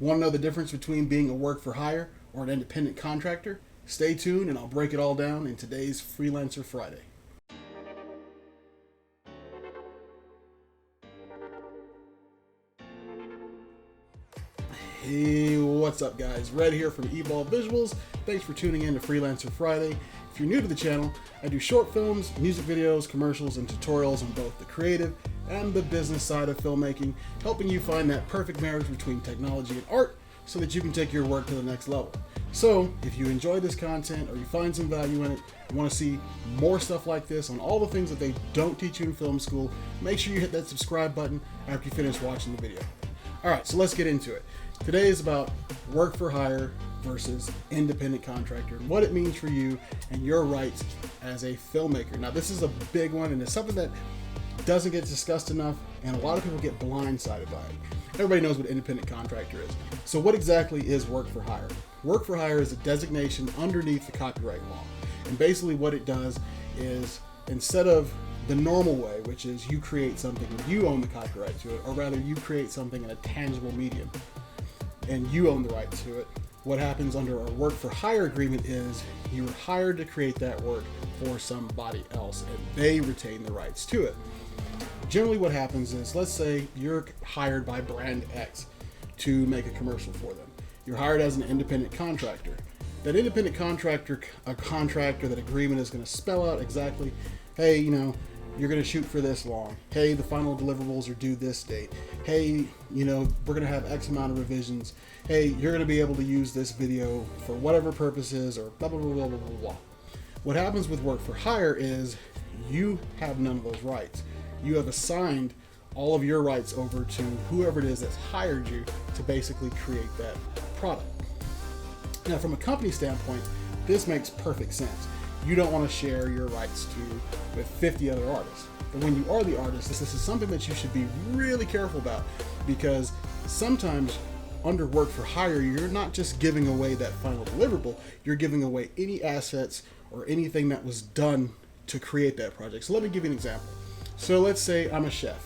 Want to know the difference between being a work for hire or an independent contractor? Stay tuned and I'll break it all down in today's Freelancer Friday. Hey, what's up guys? Red here from eBall Visuals. Thanks for tuning in to Freelancer Friday. If you're new to the channel, I do short films, music videos, commercials, and tutorials on both the creative and the business side of filmmaking, helping you find that perfect marriage between technology and art so that you can take your work to the next level. So, if you enjoy this content or you find some value in it and want to see more stuff like this on all the things that they don't teach you in film school, make sure you hit that subscribe button after you finish watching the video. Alright, so let's get into it. Today is about work for hire versus independent contractor and what it means for you and your rights as a filmmaker. Now, this is a big one and it's something that doesn't get discussed enough and a lot of people get blindsided by it. Everybody knows what independent contractor is. So what exactly is work for hire? Work for hire is a designation underneath the copyright law. And basically what it does is, instead of the normal way, which is you create something and you own the copyright to it, or rather you create something in a tangible medium and you own the rights to it, what happens under a work for hire agreement is you are hired to create that work for somebody else and they retain the rights to it. Generally what happens is, let's say you're hired by brand X to make a commercial for them. You're hired as an independent contractor. That independent contractor, a contractor, that agreement is going to spell out exactly, hey, you're going to shoot for this long. Hey, the final deliverables are due this date. Hey, we're going to have X amount of revisions. Hey, you're going to be able to use this video for whatever purposes, or blah, blah, blah, blah, blah, blah, blah. What happens with work for hire is you have none of those rights. You have assigned all of your rights over to whoever it is that's hired you to basically create that product. Now, from a company standpoint, this makes perfect sense. You don't want to share your rights with 50 other artists. But when you are the artist, this is something that you should be really careful about, because sometimes under work for hire, you're not just giving away that final deliverable, you're giving away any assets or anything that was done to create that project. So let me give you an example. So let's say I'm a chef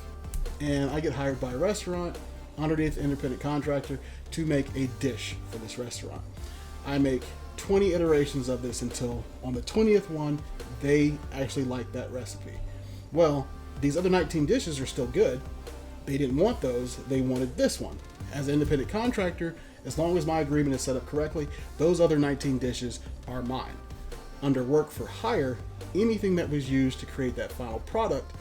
and I get hired by a restaurant underneath an independent contractor to make a dish for this restaurant. I make 20 iterations of this until on the 20th one, they actually like that recipe. Well, these other 19 dishes are still good. They didn't want those, they wanted this one. As an independent contractor, as long as my agreement is set up correctly, those other 19 dishes are mine. Under work for hire, anything that was used to create that final product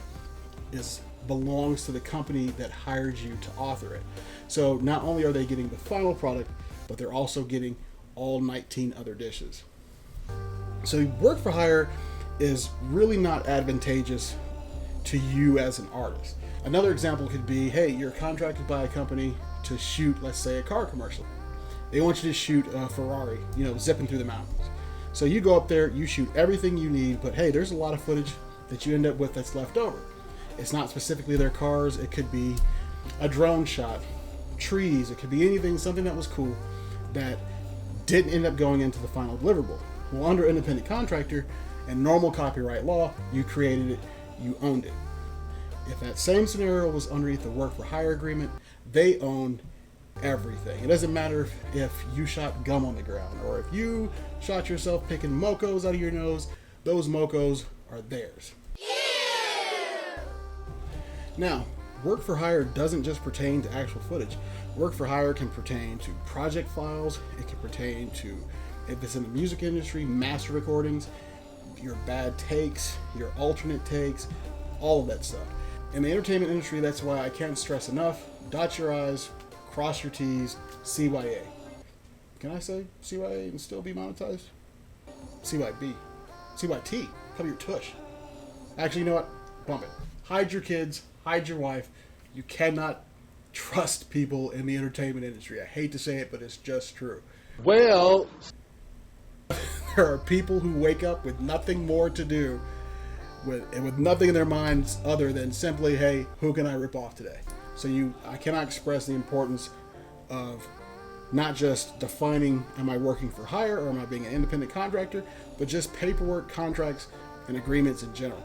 belongs to the company that hired you to author it. So not only are they getting the final product, but they're also getting all 19 other dishes. So work for hire is really not advantageous to you as an artist. Another example could be, hey, you're contracted by a company to shoot, let's say, a car commercial. They want you to shoot a Ferrari, zipping through the mountains. So you go up there, you shoot everything you need, but hey, there's a lot of footage that you end up with that's left over. It's not specifically their cars, it could be a drone shot, trees, it could be anything, something that was cool that didn't end up going into the final deliverable. Well, under independent contractor and normal copyright law, you created it, you owned it. If that same scenario was underneath the work for hire agreement, they own everything. It doesn't matter if you shot gum on the ground or if you shot yourself picking mocos out of your nose, those mocos are theirs. Now, work for hire doesn't just pertain to actual footage. Work for hire can pertain to project files. It can pertain to, if it's in the music industry, master recordings, your bad takes, your alternate takes, all of that stuff. In the entertainment industry, that's why I can't stress enough, dot your I's, cross your T's, CYA. Can I say CYA and still be monetized? CYB. CYT. Cover your tush. Actually, you know what? Bump it. Hide your kids. Hide your wife. You cannot trust people in the entertainment industry. I hate to say it, but it's just true. Well, there are people who wake up with nothing more to do, with nothing in their minds other than simply, hey, who can I rip off today? So I cannot express the importance of not just defining, am I working for hire or am I being an independent contractor, but just paperwork, contracts, and agreements in general.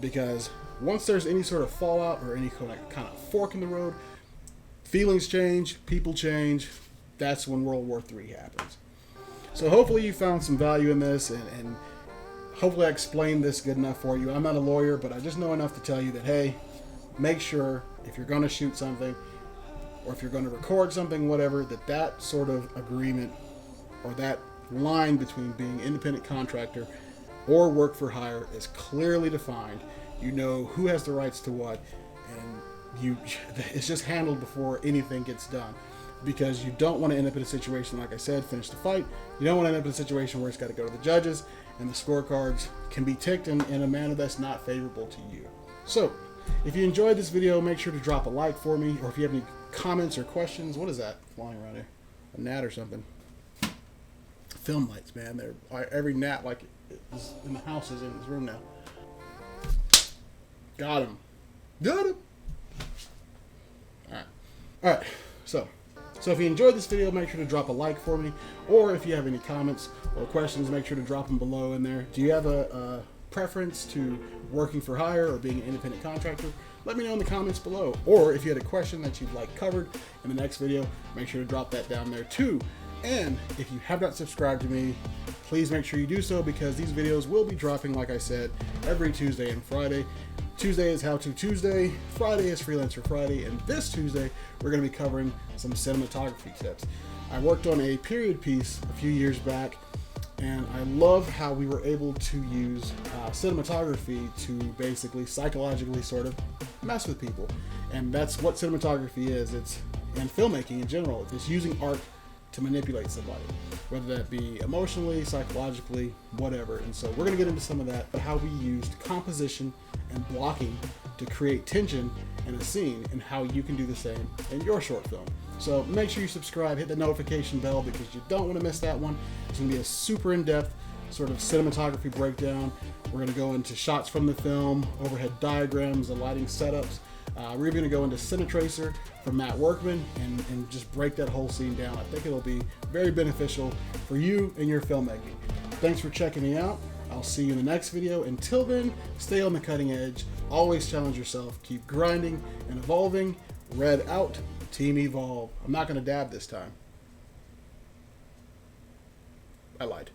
Because once there's any sort of fallout or any kind of fork in the road, feelings change, people change, that's when World War III happens. So hopefully you found some value in this, and hopefully I explained this good enough for you. I'm not a lawyer, but I just know enough to tell you that, hey, make sure if you're going to shoot something or if you're going to record something, whatever, that sort of agreement or that line between being independent contractor or work for hire is clearly defined. You know who has the rights to what, and it's just handled before anything gets done. Because you don't want to end up in a situation, like I said, finish the fight. You don't want to end up in a situation where it's got to go to the judges and the scorecards can be ticked in a manner that's not favorable to you. So, if you enjoyed this video, make sure to drop a like for me, or if you have any comments or questions. What is that flying around here? A gnat or something? Film lights, man. Every gnat like is in the house is in this room now. Got him. Got him. All right. So if you enjoyed this video, make sure to drop a like for me, or if you have any comments or questions, make sure to drop them below in there. Do you have a preference to working for hire or being an independent contractor? Let me know in the comments below. Or if you had a question that you'd like covered in the next video, make sure to drop that down there too. And if you have not subscribed to me, please make sure you do so, because these videos will be dropping, like I said, every Tuesday and Friday. Tuesday is How To Tuesday, Friday is Freelancer Friday, and this Tuesday we're going to be covering some cinematography tips. I worked on a period piece a few years back, and I love how we were able to use cinematography to basically psychologically sort of mess with people. And that's what cinematography is. It's, and filmmaking in general, it's using art to manipulate somebody, whether that be emotionally, psychologically, whatever. And so we're going to get into some of that, but how we used composition and blocking to create tension in a scene, and how you can do the same in your short film. So make sure you subscribe, hit the notification bell, because you don't want to miss that one. It's going to be a super in-depth sort of cinematography breakdown. We're going to go into shots from the film, overhead diagrams, the lighting setups. We're going to go into Cinetracer from Matt Workman and just break that whole scene down. I think it'll be very beneficial for you and your filmmaking. Thanks for checking me out. I'll see you in the next video. Until then, stay on the cutting edge. Always challenge yourself. Keep grinding and evolving. Red out. Team Evolve. I'm not going to dab this time. I lied.